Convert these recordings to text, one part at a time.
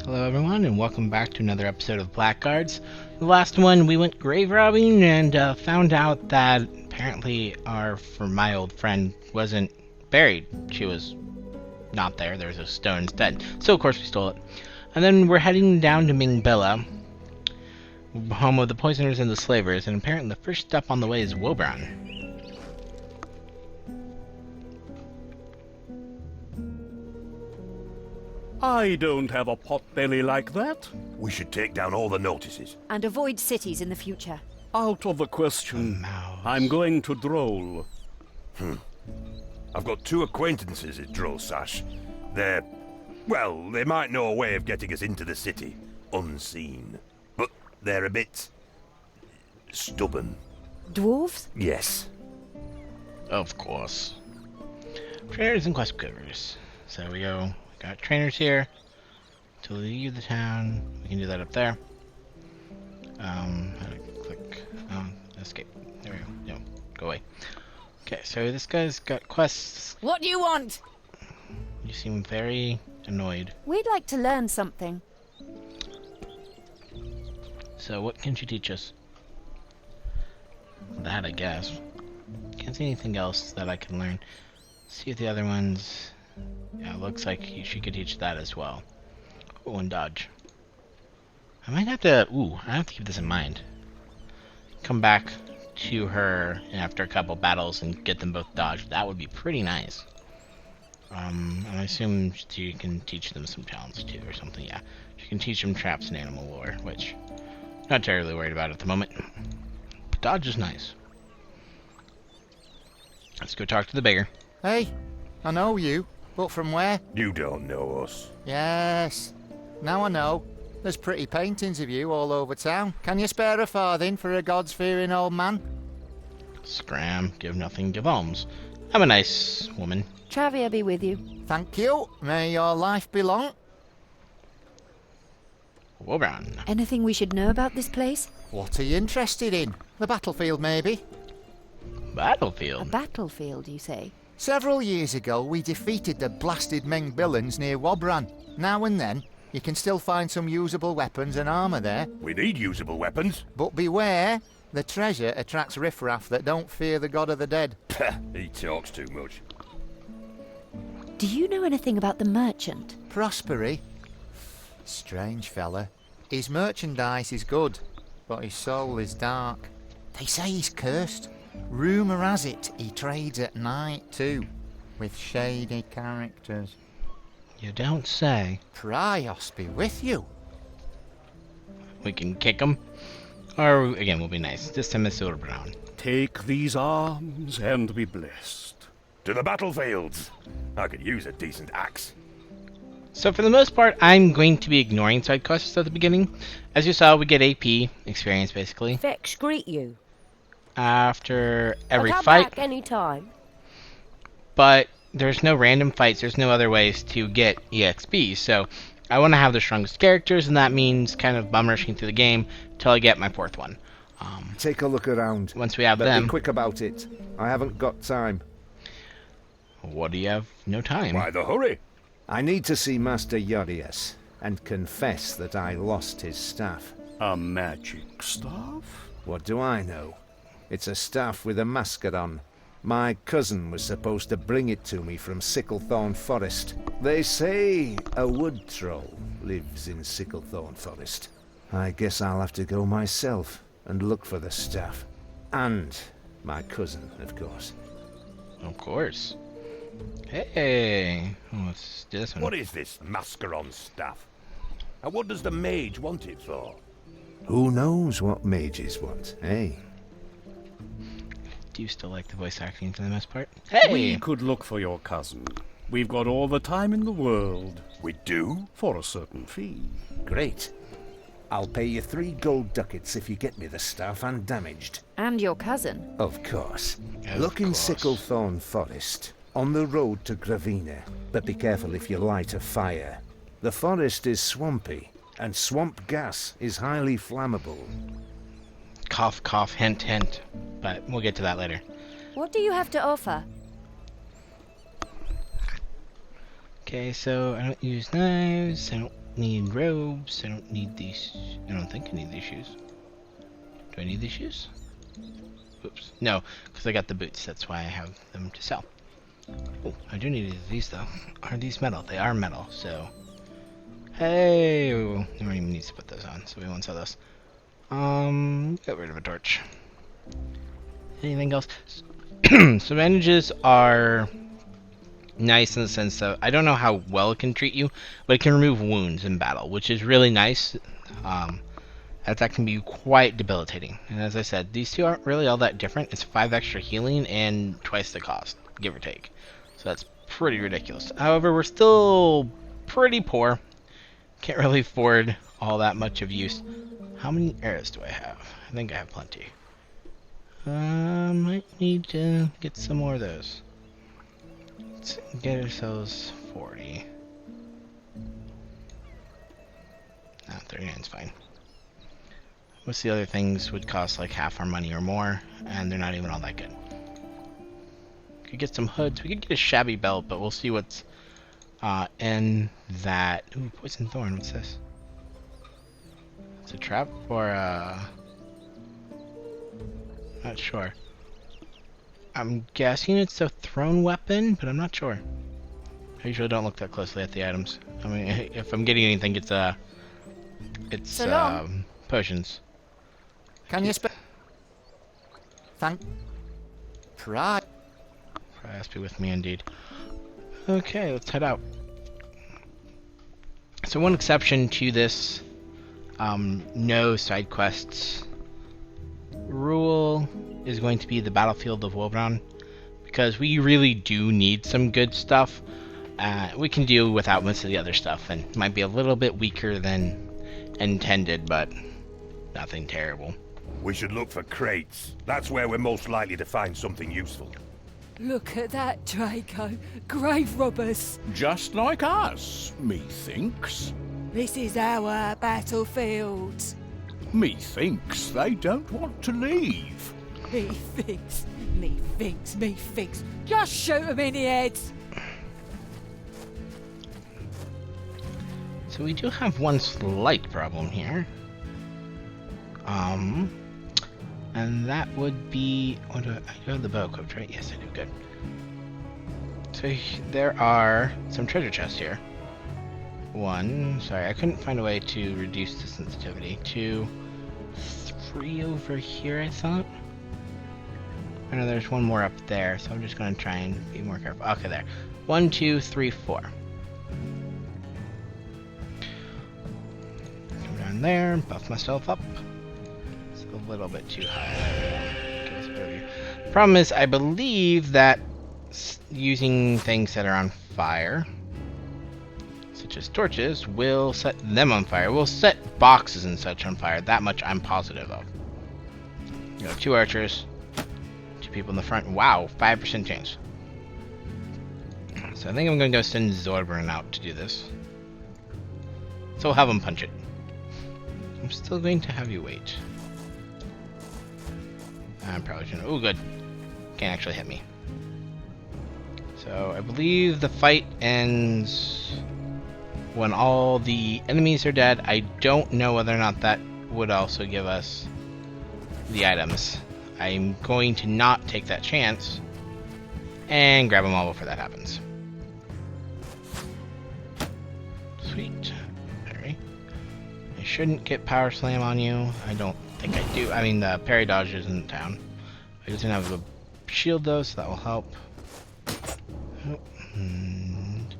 Hello everyone, and welcome back to another episode of Blackguards. The last one, we went grave robbing and found out that apparently my old friend wasn't buried. She was not there. There was a stone instead. So of course we stole it. And then we're heading down to Mingbilla, home of the poisoners and the slavers, and apparently the first stop on the way is Warbrown. I don't have a pot-belly like that. We should take down all the notices. And avoid cities in the future. Out of the question. Mouse. I'm going to Droll. I've got two acquaintances at Drosash. They might know a way of getting us into the city, unseen. But they're a bit stubborn. Dwarves? Yes. Of course. Trainers and quest givers. So we got trainers here. To leave the town, we can do that up there. How to click escape. There we go. No, go away. Okay, so this guy's got quests. What do you want? You seem very annoyed. We'd like to learn something. So what can she teach us? That, I guess. Can't see anything else that I can learn. See if the other ones... Yeah, it looks like she could teach that as well. Oh, and dodge. I might have to... I have to keep this in mind. Come back to her after a couple battles and get them both dodged. That would be pretty nice. And I assume she can teach them some talents too, or something. Yeah, she can teach them traps and animal lore, which I'm not terribly worried about at the moment. But dodge is nice. Let's go talk to the beggar. Hey, I know you, but from where? You don't know us. Yes, now I know. There's pretty paintings of you all over town. Can you spare a farthing for a gods-fearing old man? Scram, give nothing, give alms. I'm a nice woman. Travia be with you. Thank you. May your life be long. Warbrown. Anything we should know about this place? What are you interested in? The battlefield, maybe? A Battlefield. battlefield, you say? Several years ago, we defeated the blasted Mengbillans near Warbrown. Now and then, you can still find some usable weapons and armour there. We need usable weapons. But beware, the treasure attracts riffraff that don't fear the god of the dead. He talks too much. Do you know anything about the merchant? Prosperi? Strange fella. His merchandise is good, but his soul is dark. They say he's cursed. Rumour has it he trades at night too, with shady characters. You don't say. Prios be with you. We can kick him. Or, again, we'll be nice. This time it's Warbrown. Take these arms and be blessed. To the battlefields. I could use a decent axe. So for the most part, I'm going to be ignoring side quests at the beginning. As you saw, we get AP, experience basically, Vex greet you. after every I'll come fight. back any time. But there's no random fights, there's no other ways to get EXP, so I want to have the strongest characters, and that means kind of bum rushing through the game till I get my fourth one. Take a look around. Once we have But them... be quick about it. I haven't got time. What do you have? No time. Why the hurry? I need to see Master Yorius and confess that I lost his staff. A magic staff? What do I know? It's a staff with a masker on. My cousin was supposed to bring it to me from Sicklethorn Forest. They say a wood troll lives in Sicklethorn Forest. I guess I'll have to go myself and look for the staff. And my cousin, of course. Of course. Hey! Let's do this one. What is this mascaron staff? And what does the mage want it for? Who knows what mages want, eh? Do you still like the voice acting for the most part? Hey! We could look for your cousin. We've got all the time in the world. We do? For a certain fee. Great. I'll pay you 3 gold ducats if you get me the staff undamaged. And your cousin? Of course. Of Look in course. Sicklethorn Forest, on the road to Gravina, but be careful if you light a fire. The forest is swampy, and swamp gas is highly flammable. Cough, cough, hint, hint. But we'll get to that later. What do you have to offer? Okay, so I don't use knives. I don't need robes. I don't need these. I don't think I need these shoes. Do I need these shoes? Oops. No, because I got the boots. That's why I have them to sell. Oh, I do need these though. Are these metal? They are metal, so... Hey! No one even needs to put those on, so we won't sell those. Get rid of a torch. Anything else? So bandages are nice in the sense that I don't know how well it can treat you, but it can remove wounds in battle, which is really nice. That can be quite debilitating. And as I said, these two aren't really all that different. It's 5 extra healing and twice the cost, give or take. So that's pretty ridiculous. However, we're still pretty poor. Can't really afford all that much of use. How many arrows do I have? I think I have plenty. Might need to get some more of those. Let's get ourselves 40. No, 39's fine. Most of the other things would cost like half our money or more, and they're not even all that good. Could get some hoods. We could get a shabby belt, but we'll see what's in that. Ooh, poison thorn. What's this? It's a trap or not sure. I'm guessing it's a thrown weapon, but I'm not sure. I usually don't look that closely at the items. I mean, if I'm getting anything, it's potions. Can you spell? Thank. Pride. Pride be with me indeed. Okay, let's head out. So one exception to this no side quests rule is going to be the battlefield of Warbrown, because we really do need some good stuff. We can do without most of the other stuff, and might be a little bit weaker than intended, but nothing terrible. We should look for crates. That's where we're most likely to find something useful. Look at that, Draco. Grave robbers. Just like us, methinks. This is our battlefield. Methinks they don't want to leave. Methinks. Just shoot 'em in the head. So we do have one slight problem here. And that would be... I do have the bow equipped, right? Yes, I do. Good. So there are some treasure chests here. One... Sorry, I couldn't find a way to reduce the sensitivity. 2, 3 over here, I thought. I know there's one more up there, so I'm just going to try and be more careful. Okay, there. 1, 2, 3, 4. Come down there, buff myself up. A little bit too high. Problem is, I believe that using things that are on fire, such as torches, will set them on fire. Will set boxes and such on fire. That much I'm positive of. You know, 2 archers, 2 people in the front. Wow, 5% chance. So I think I'm going to go send Warbrown out to do this. So we'll have him punch it. I'm still going to have you wait. I'm probably shouldn't. Oh, good. Can't actually hit me. So I believe the fight ends when all the enemies are dead. I don't know whether or not that would also give us the items. I'm going to not take that chance and grab them all before that happens. Sweet. Alright. I shouldn't get power slam on you. I don't think I do. I mean, the parry dodge isn't down. I just didn't have a shield though, so that will help. Oh, and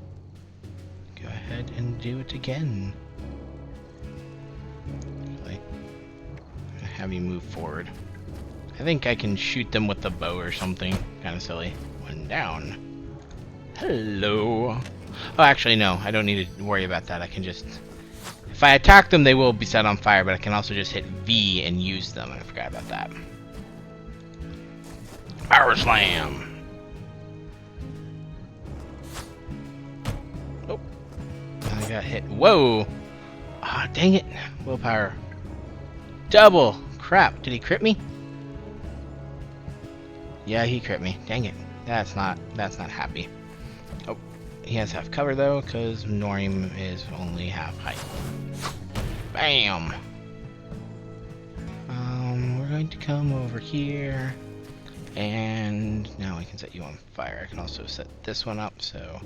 go ahead and do it again. Really? Have you move forward. I think I can shoot them with the bow or something. Kind of silly. One down. Hello. Oh, actually, no. I don't need to worry about that. I can just... If I attack them, they will be set on fire, but I can also just hit V and use them. I forgot about that. Power Slam! Oh. I got hit. Whoa! Ah, dang it. Willpower. Double! Crap. Did he crit me? Yeah, he crit me. Dang it. That's not happy. Oh. He has half cover though, because Norim is only half height. Bam! We're going to come over here, and now I can set you on fire. I can also set this one up, so...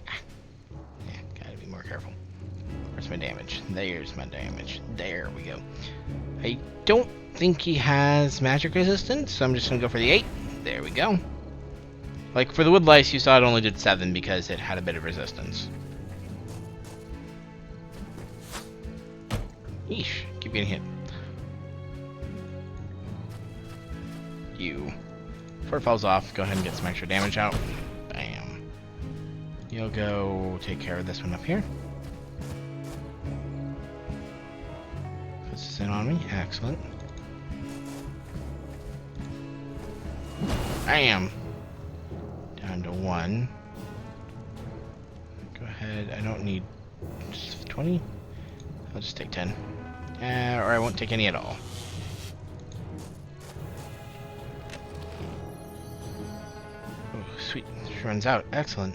yeah, gotta be more careful. Where's my damage? There's my damage. There we go. I don't think he has magic resistance, so I'm just gonna go for the 8. There we go. Like, for the wood lice, you saw it only did 7 because it had a bit of resistance. Yeesh, keep getting hit. You. Before it falls off, go ahead and get some extra damage out. Bam. You'll go take care of this one up here. Puts this in on me. Excellent. Bam. Down to 1. Go ahead. I don't need 20. I'll just take 10. Or I won't take any at all. Oh, sweet. She runs out. Excellent.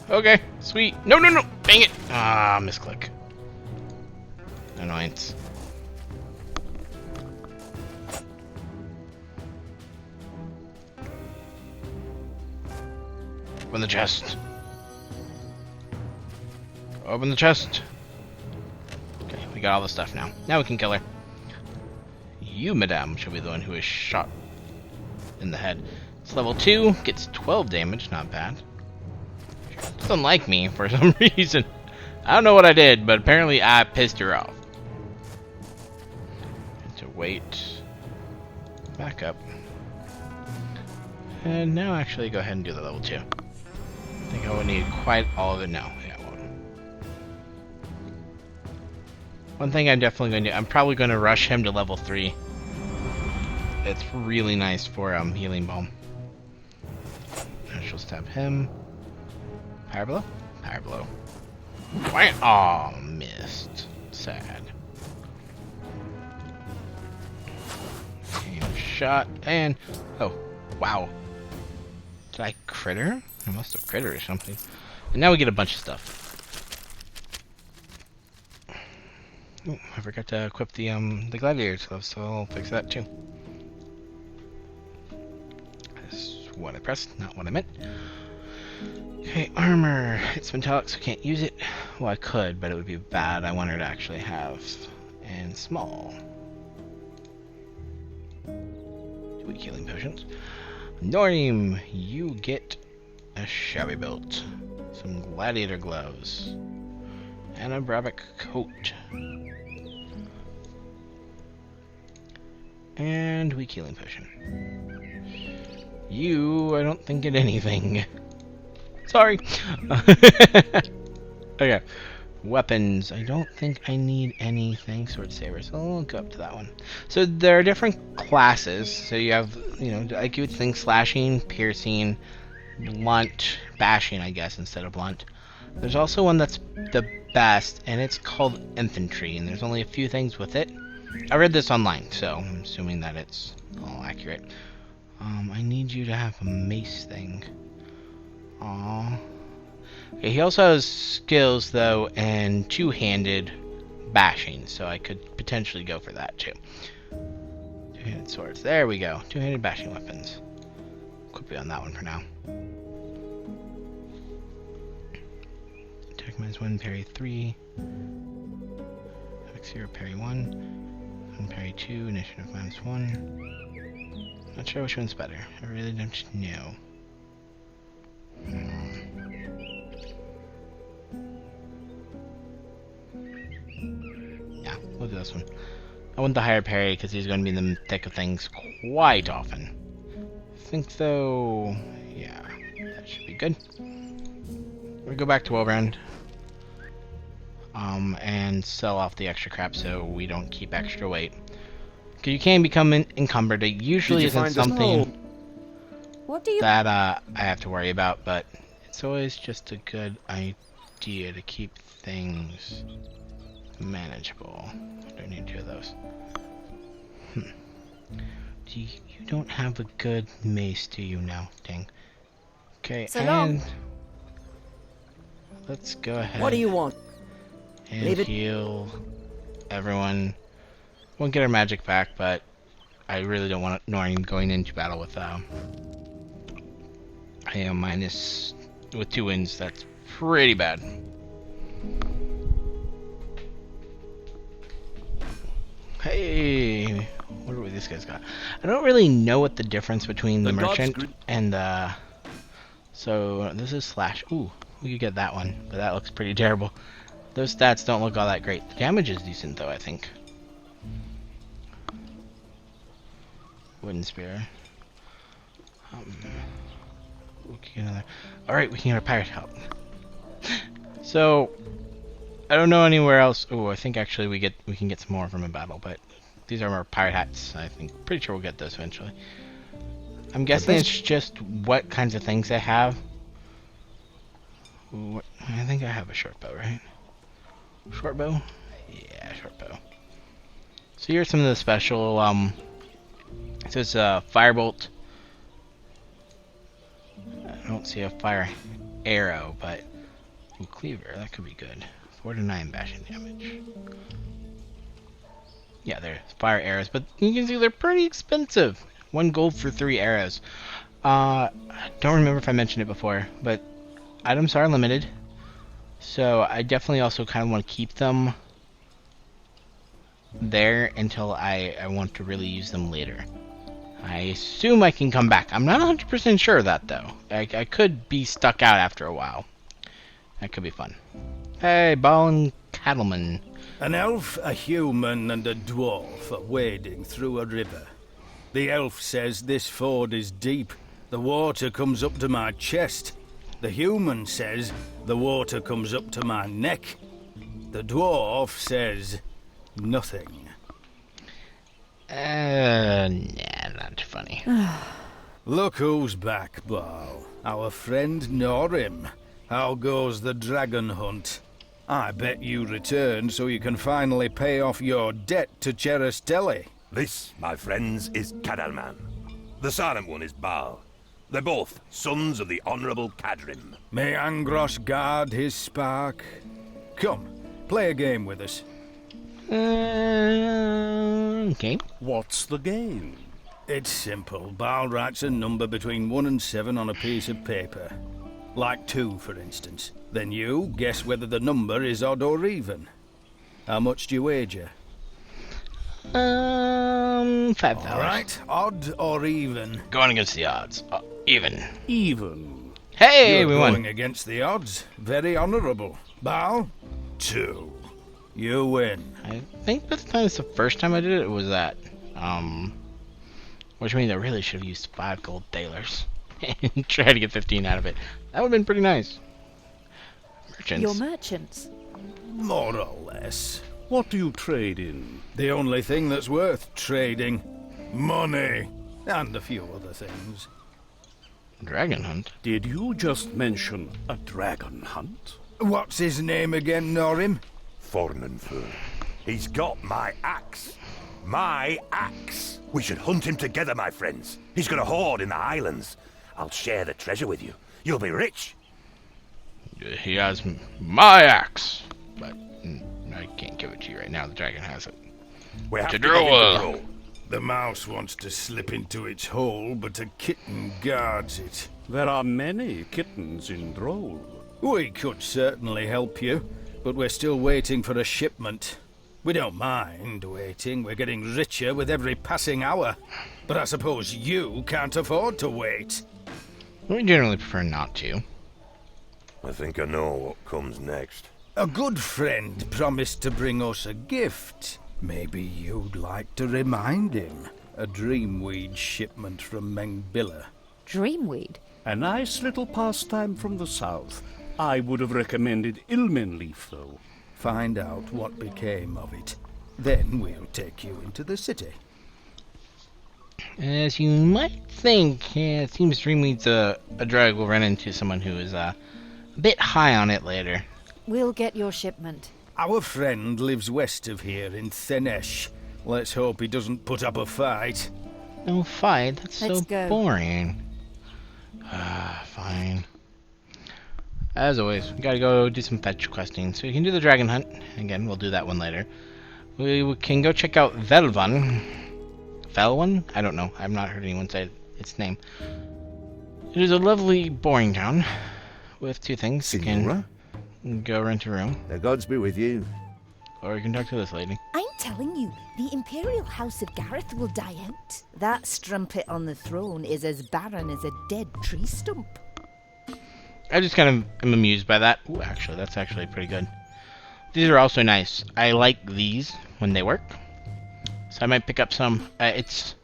Okay, sweet. No, no, no! Dang it! Ah, misclick. Annoyance. Open the chest. Open the chest. Okay, we got all the stuff now. Now we can kill her. You, madame, should be the one who is shot in the head. It's level 2, gets 12 damage, not bad. She doesn't like me for some reason. I don't know what I did, but apparently I pissed her off. Had to wait. Back up. And now actually go ahead and do the level 2. I think I won't need quite all of it now. Yeah, I won't. One thing I'm definitely going to do, I'm probably going to rush him to level 3. It's really nice for healing balm. And she'll stab him. Power blow? Power blow. Oh, missed. Sad. And shot and oh, wow. Did I crit her? I must have crit her or something. And now we get a bunch of stuff. Oh, I forgot to equip the gladiator's glove, so I'll fix that too. That's what I pressed, not what I meant. Okay, armor. It's metallic, so I can't use it. Well, I could, but it would be bad. I want her to actually have. And small. 2 healing potions. Norim, you get a shabby belt, some gladiator gloves, and a Bravic coat. And weak healing potion. You, I don't think get anything. Sorry. Okay. Weapons. I don't think I need anything. Sword saber. So I'll go up to that one. So there are different classes. So you have, you know, like you would think slashing, piercing, blunt, bashing, I guess, instead of blunt. There's also one that's the best, and it's called infantry, and there's only a few things with it. I read this online, so I'm assuming that it's all accurate. I need you to have a mace thing. Aww. Okay, he also has skills, though, and two-handed bashing, so I could potentially go for that, too. Two-handed swords. There we go. Two-handed bashing weapons. Equip you on that one for now. Attack -1, parry 3. Attack 0, parry 1. Parry 2, initiative -1. Not sure which one's better. I really don't know. Yeah, we'll do this one. I want the higher parry because he's going to be in the thick of things quite often. I think though, yeah, that should be good. We'll go back to Warbrown. And sell off the extra crap so we don't keep extra weight. Because you can become encumbered. It usually isn't something What do you... that I have to worry about, but it's always just a good idea to keep things manageable. I don't need 2 of those. You don't have a good mace, do you now? Dang. Okay, So long. and let's go ahead. What do you want? And Leave it. heal everyone. Won't get our magic back, but I really don't want Noreen going into battle with I am minus with 2 wins. That's pretty bad. Hey, what do these guys got? I don't really know what the difference between the merchant and the. So this is slash. Ooh, we could get that one, but that looks pretty terrible. Those stats don't look all that great. The damage is decent though, I think. Wooden spear. We can get another. All right, we can get a pirate help. So I don't know anywhere else. Oh, I think actually we can get some more from a battle, but these are more pirate hats. I think pretty sure we'll get those eventually. I'm guessing it's just what kinds of things they have. Ooh, I think I have a short bow, right? Short bow? Yeah, short bow. So here's some of the special. So it's a firebolt. I don't see a fire arrow, but ooh, cleaver, that could be good. 4 to 9 bashing damage. Yeah, they're fire arrows, but you can see they're pretty expensive. 1 gold for 3 arrows. I don't remember if I mentioned it before, but items are limited. So I definitely also kind of want to keep them there until I want to really use them later. I assume I can come back. I'm not 100% sure of that, though. I could be stuck out after a while. That could be fun. Hey, Ball and Cattleman. An elf, a human, and a dwarf are wading through a river. The elf says this ford is deep. The water comes up to my chest. The human says the water comes up to my neck. The dwarf says nothing. Nah, not funny. Look who's back, Ball. Our friend Norim. How goes the dragon hunt? I bet you returned so you can finally pay off your debt to Cheristelli. This, my friends, is Cadalman. The silent one is Baal. They're both sons of the Honourable Cadrim. May Angros guard his spark. Come, play a game with us. Okay. What's the game? It's simple. Baal writes a number between 1 and 7 on a piece of paper. Like 2, for instance. Then you guess whether the number is odd or even. How much do you wager? $5. All right, odd or even? Going against the odds. Even. Even. Hey, You're we going won. against the odds. Very honourable. Baal, 2. You win. I think this time it's the first time I did it. It was that. Which means I really should have used 5 gold thalers and try to get 15 out of it. That would have been pretty nice. Merchants. Your merchants. More or less. What do you trade in? The only thing that's worth trading. Money. And a few other things. Dragon hunt. Did you just mention a dragon hunt? What's his name again, Norim? Fornenfur. He's got my axe. My axe. We should hunt him together, my friends. He's got a hoard in the Highlands. I'll share the treasure with you. You'll be rich. He has my axe, but I can't give it to you right now. The dragon has it. We have To to get him draw. to grow. The mouse wants to slip into its hole, but a kitten guards it. There are many kittens in Droll. We could certainly help you, but we're still waiting for a shipment. We don't mind waiting. We're getting richer with every passing hour. But I suppose you can't afford to wait. We generally prefer not to. I think I know what comes next. A good friend promised to bring us a gift. Maybe you'd like to remind him. A dreamweed shipment from Mengbilla. Dreamweed. A nice little pastime from the south. I would have recommended Ilmen leaf, though. Find out what became of it. Then we'll take you into the city. As you might think, it seems Dreamweed's a drug. We'll run into someone who is a bit high on it later. We'll get your shipment. Our friend lives west of here in Thenesh. Let's hope he doesn't put up a fight. No fight? That's Let's so go. boring. fine. As always, we gotta go do some fetch questing. So you can do the dragon hunt. Again, we'll do that one later. We can go check out Velvan. Velwan? I don't know. I've not heard anyone say its name. It is a lovely, boring town with two things. You Signora? can go rent a room, The gods be with you. or you can talk to this lady. I'm telling you, the Imperial House of Gareth will die out. That strumpet on the throne is as barren as a dead tree stump. I just kind of am amused by that. Ooh, actually, that's actually pretty good. These are also nice. I like these when they work. So I might pick up some. It's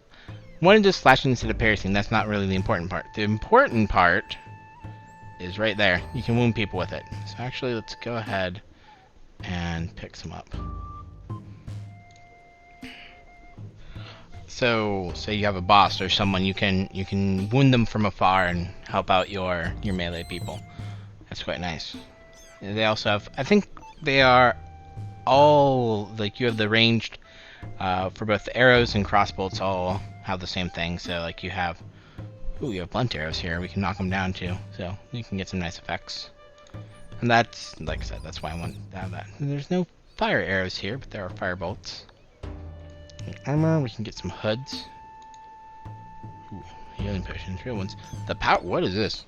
one of just slashing instead of piercing. That's not really the important part. The important part is right there. You can wound people with it. So actually, let's go ahead and pick some up. So, say you have a boss or someone, you can wound them from afar and help out your melee people. That's quite nice. They also have, I think they are all, like, you have the ranged for both the arrows and crossbolts all have the same thing. So like you have, ooh, you have blunt arrows here. We can knock them down too. So you can get some nice effects. And that's, like I said, that's why I want to have that. And there's no fire arrows here, but there are fire bolts. Armor, we can get some hoods. Ooh, healing potions, real ones. The power, what is this?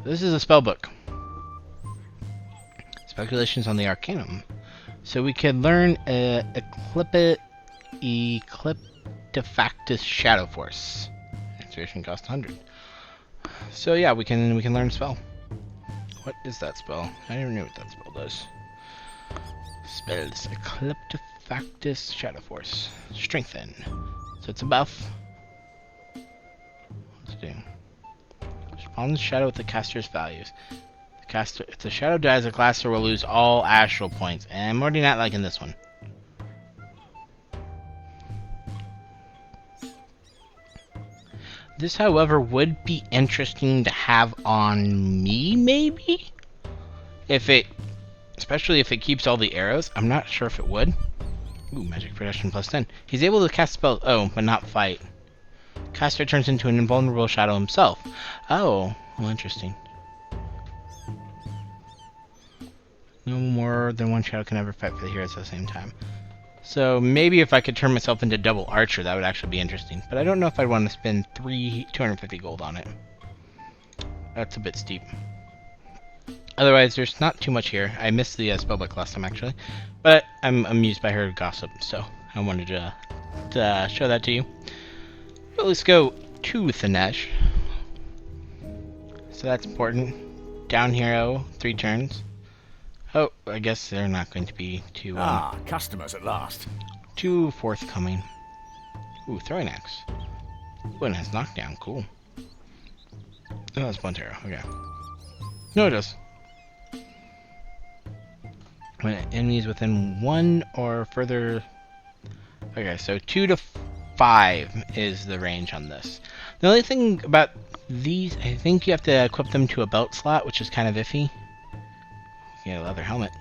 This is a spell book. Speculations on the Arcanum. So we could learn Ecliptifactus Shadow Force. Activation cost 100. So yeah, we can learn a spell. What is that spell? I never knew what that spell does. Spells Ecliptifactus Shadow Force. Strengthen. So it's a buff. What's it do? Respond to shadow with the caster's values. If the shadow dies, the caster will lose all astral points. And I'm already not liking this one. This, however, would be interesting to have on me, maybe? Especially if it keeps all the arrows. I'm not sure if it would. Ooh, magic protection plus 10. He's able to cast spells, but not fight. Caster turns into an invulnerable shadow himself. Oh, well, interesting. No more than one shadow can ever fight for the heroes at the same time. So maybe if I could turn myself into double archer, that would actually be interesting. But I don't know if I'd want to spend 250 gold on it. That's a bit steep. Otherwise, there's not too much here. I missed the spellbook last time, actually. But I'm amused by her gossip, so I wanted to show that to you. But let's go to Thanesh. So that's important. Down hero, 3 turns. Oh, I guess they're not going to be too Customers at last. too forthcoming. Ooh, throwing axe. Ooh, and it has knockdown. Cool. Oh, that's blunt arrow. Okay. No, it does. When enemies within 1 or further. Okay, so 2 to 5 is the range on this. The only thing about these, I think you have to equip them to a belt slot, which is kind of iffy. Yeah, leather helmet.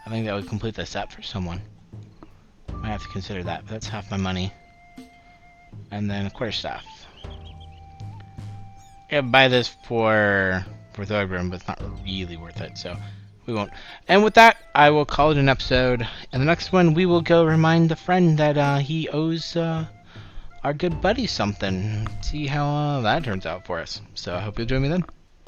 I think that would complete the set for someone. Might have to consider that, but that's half my money. And then a quarterstaff. Yeah, buy this for Thorgrim, but it's not really worth it, so we won't. And with that, I will call it an episode. In the next one, we will go remind the friend that he owes our good buddy something. See how that turns out for us. So I hope you'll join me then.